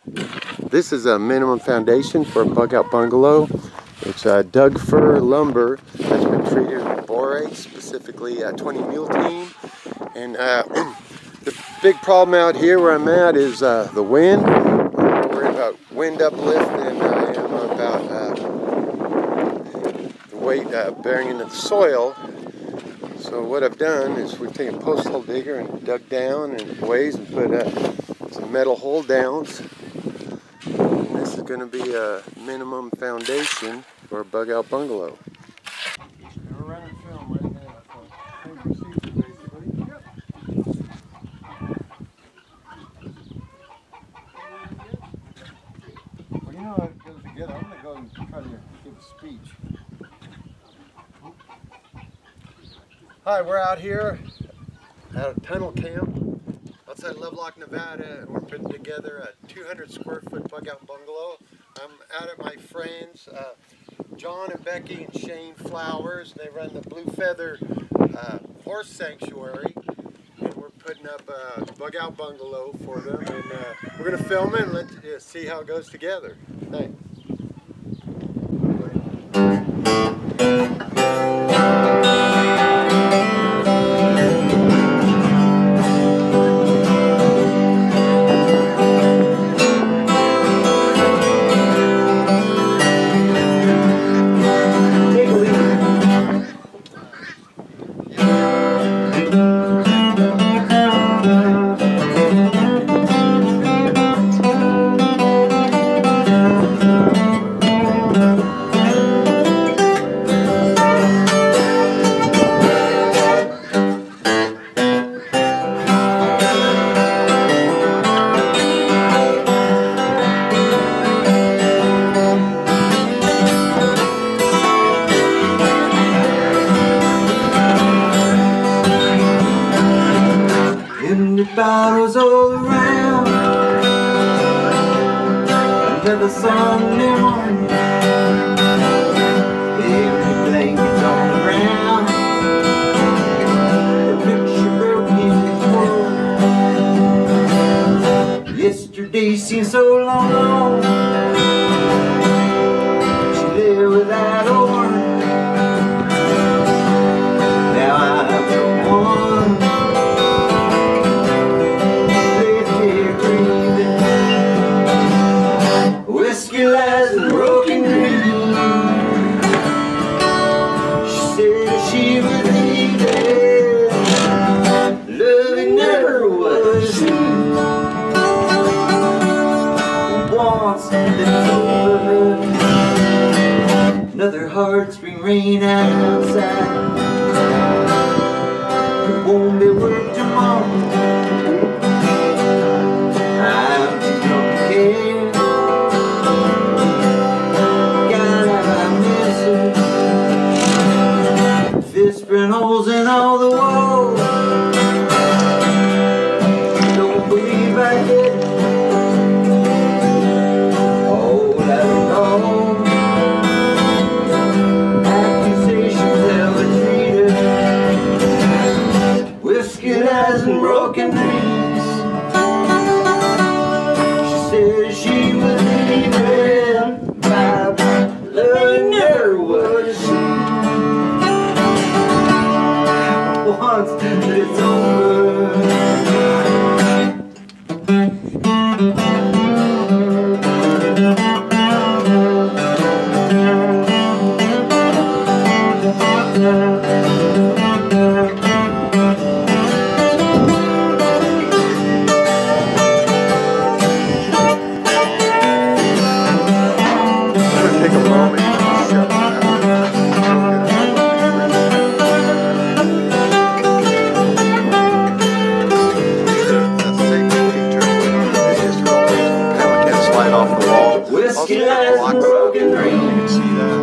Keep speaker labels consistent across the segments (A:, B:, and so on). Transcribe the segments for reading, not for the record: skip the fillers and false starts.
A: This is a minimum foundation for a Bugout Bungalow. It's Doug fir lumber that's been treated with borates, specifically 20 mule team. And the big problem out here where I'm at is the wind. I'm more worried about wind uplift than I am about the weight bearing into the soil. So what I've done is we've taken a post hole digger and dug down and ways and put some metal hold downs. And this is going to be a minimum foundation for a Bugout Bungalow. We're running film right now, so same procedure basically. Yep. Well, you know how it goes together. I'm going to go and try to give a speech. Hi, we're out here at a tunnel camp outside Lovelock, Nevada, and we're putting together a 200 square foot Bugout Bungalow. I'm out at my friends, John and Becky and Shane Flowers. They run the Blue Feather Horse Sanctuary, and we're putting up a Bugout Bungalow for them. And we're going to film it and let's see how it goes together. Thanks.
B: Bottles all around under the Sunday morning. Every blanket's on the ground. The picture broke in his world. Yesterday seemed so long gone. She lived without a warning. Now I'm the one. Broken dreams. She said she was leaving. Loving never was seen. Once it's over, another hard spring rain outside. There won't be work tomorrow. I'm too young to care. Whispering holes in all the walls. Don't believe I did it. All I know. Accusations held a traitor. Whiskey lies and broken dreams. She said she was leaving. My love never was she. Once it's over.
A: Take a moment.
B: Whiskey lies and broken dreams.
A: See that?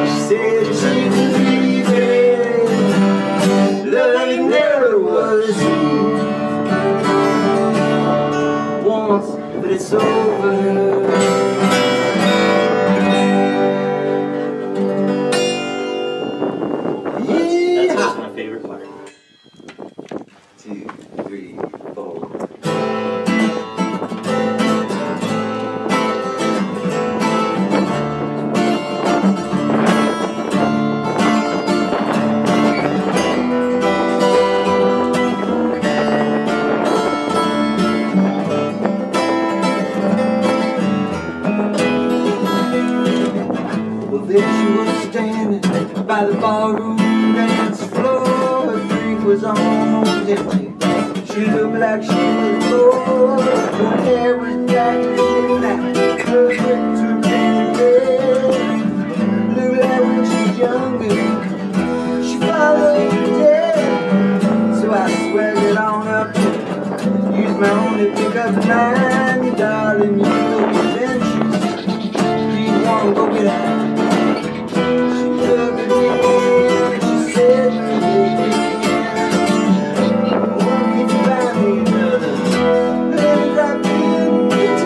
B: She said she was leaving. Love never was once, but it's over.
C: Yeah. That's my favorite part.
B: 2, 3, 4. by the ballroom dance floor. Her drink was almost empty. She looked like she was bored. Her hair was jagged and her lips were painted. Looked like when she was younger, she followed dead. So I swaggered on up, used my only pickup line. Darling, you look adventurous. Do you wanna go get out? She looked at me and she said, "Oh, can you buy me another? Let me drop you in the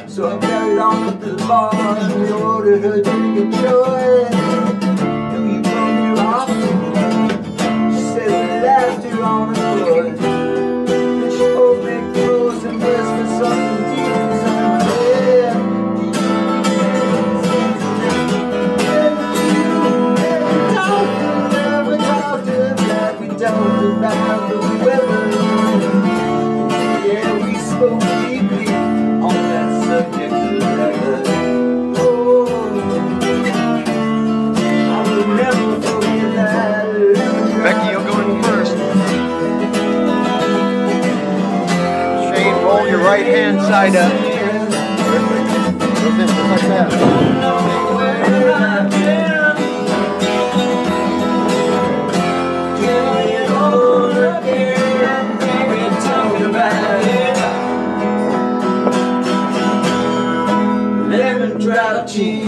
B: So I carried on up to the bar and ordered her drink of choice. Do you come here often? She said with laughter on her voice. Then she pulled me close and whispered something deep inside my head. We talked about the weather. Yeah, we spoke deeply on that subject together. Oh, I will never forget that.
A: Becky, you'll go in first. Shane, roll your right hand side up. Just like that.
B: Lemon drop gin.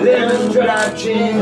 B: Lemon drop gin.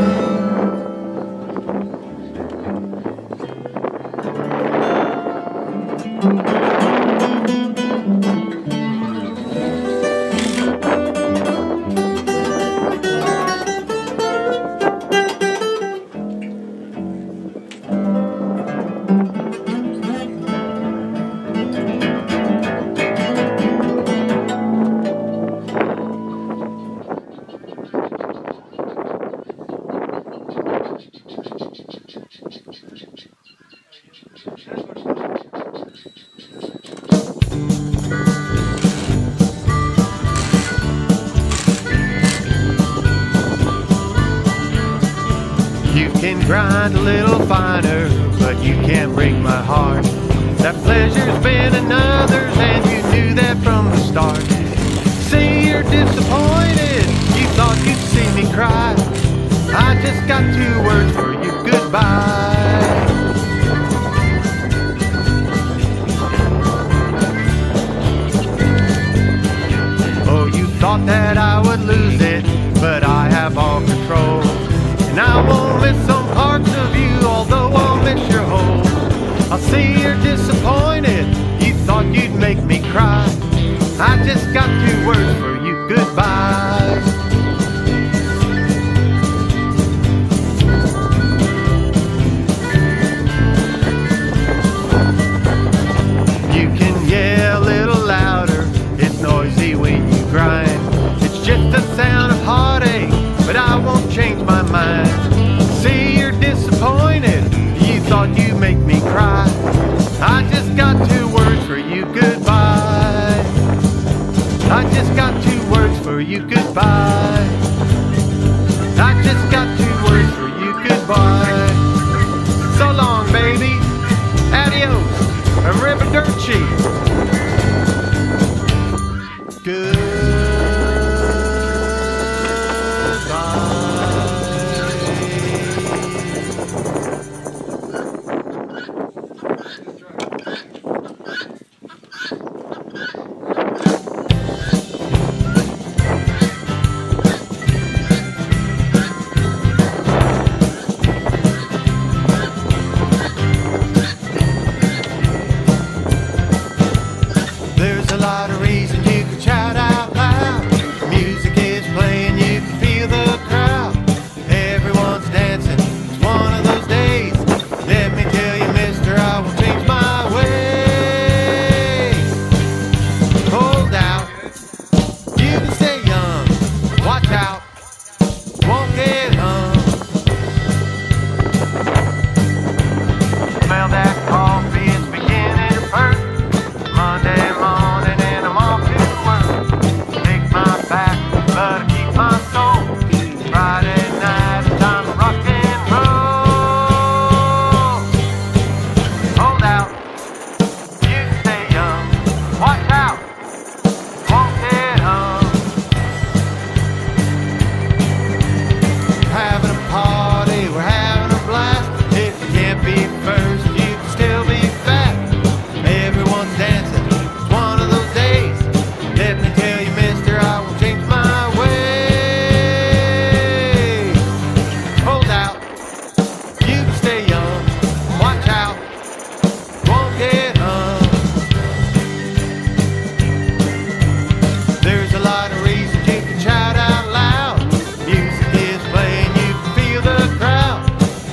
D: You can grind a little finer, but you can't break my heart. That pleasure's been another's, and you knew that from the start. See, you're disappointed, you thought you'd see me cry. I just got 2 words for you, goodbye. Oh, you thought that I would lose it, but I have all control. And I won't miss some parts of you, although I'll miss your whole. I see you're disappointed, you thought you'd make me cry. I just got 2 words for you, goodbye. You can yell a little louder, it's noisy when you grind. It's just the sound of heartache, but I won't change my mind. See, you're disappointed, you thought you'd make me cry. I just got 2 words for you, goodbye. I just got 2 dirt cheap. There's a lot of reasons you can shout out loud. Music is playing, you can feel the crowd. Everyone's dancing, it's one of those days. Let me tell you, mister, I will change my ways. Hold out, you can stay young. Watch out, won't get hung. Smell that coffee, it's beginning to burn. Monday morning and I'm off to work. Take my back, but I keep my soul. Friday night, it's time to rock and roll. Hold out, you can stay young. Watch out, won't get hung. Having a party, we're having a blast. If you can't be first, you can still be fat. Everyone's dancing, it's one of those days. Let me tell you, mister, I will change my ways. Hold out, you can stay young. Watch out, won't get hung. There's a lot of reasons you can shout out loud. Music is playing, you can feel the crowd.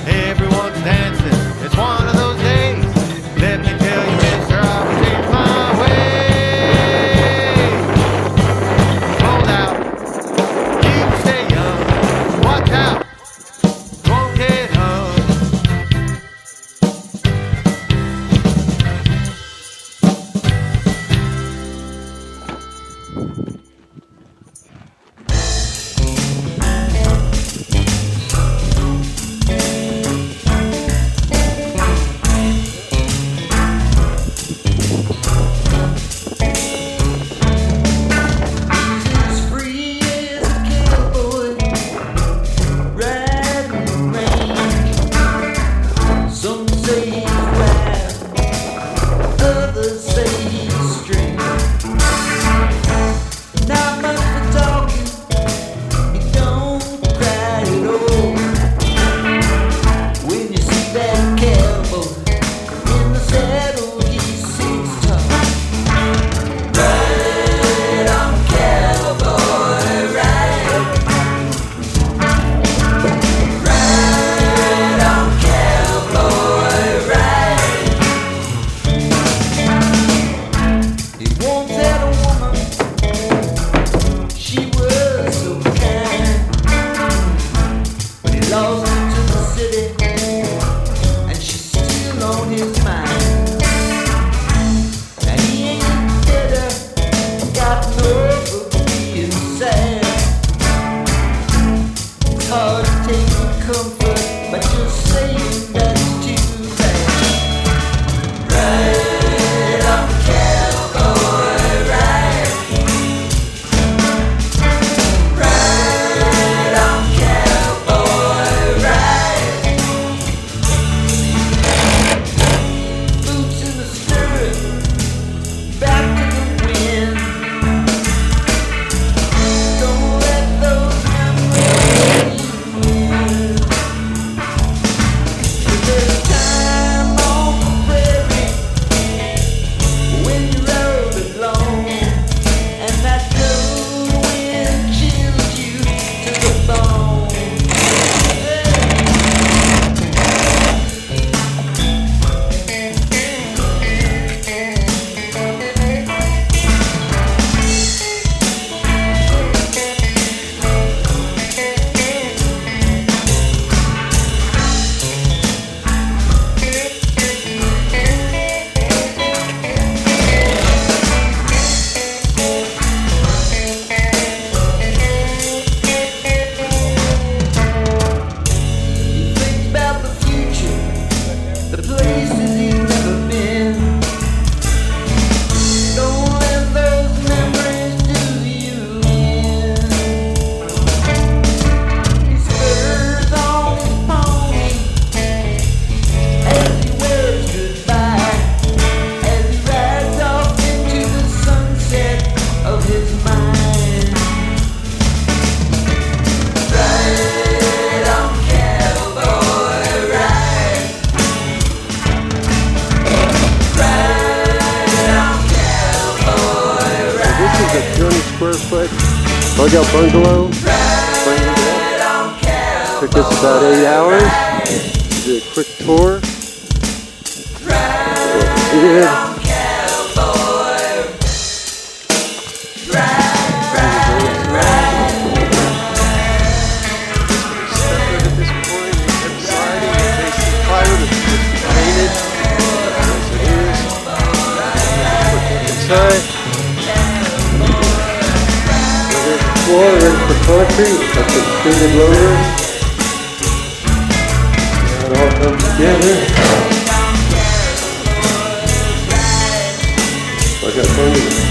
D: Everyone's dancing, it's one of those days. Let me tell you, mister, I will change my ways. Hold out, you can stay young. Watch out, won't get hung.
B: As free as a cowboy, riding the range. Some say he's wild, others say he's strange. Not much for talking, he don't cry at all. When you see that cowboy in the saddle, he sings tough. Ride on, cowboy, ride. Ride on, cowboy, ride. He once had a woman, she was so kind, but he lost her to the city, and she's still on his mind. Now he ain't better, got no being sad. It's hard to take comfort, but just saying that's too bad. Ride on, cowboy, ride. Ride on, cowboy, ride.
A: 4-foot Bugout Bungalow. Took us about 8 hours. Did a quick tour. Good. There's the floor ready for concrete. That's a extended loader. And it all comes together. Bugout Bungalow.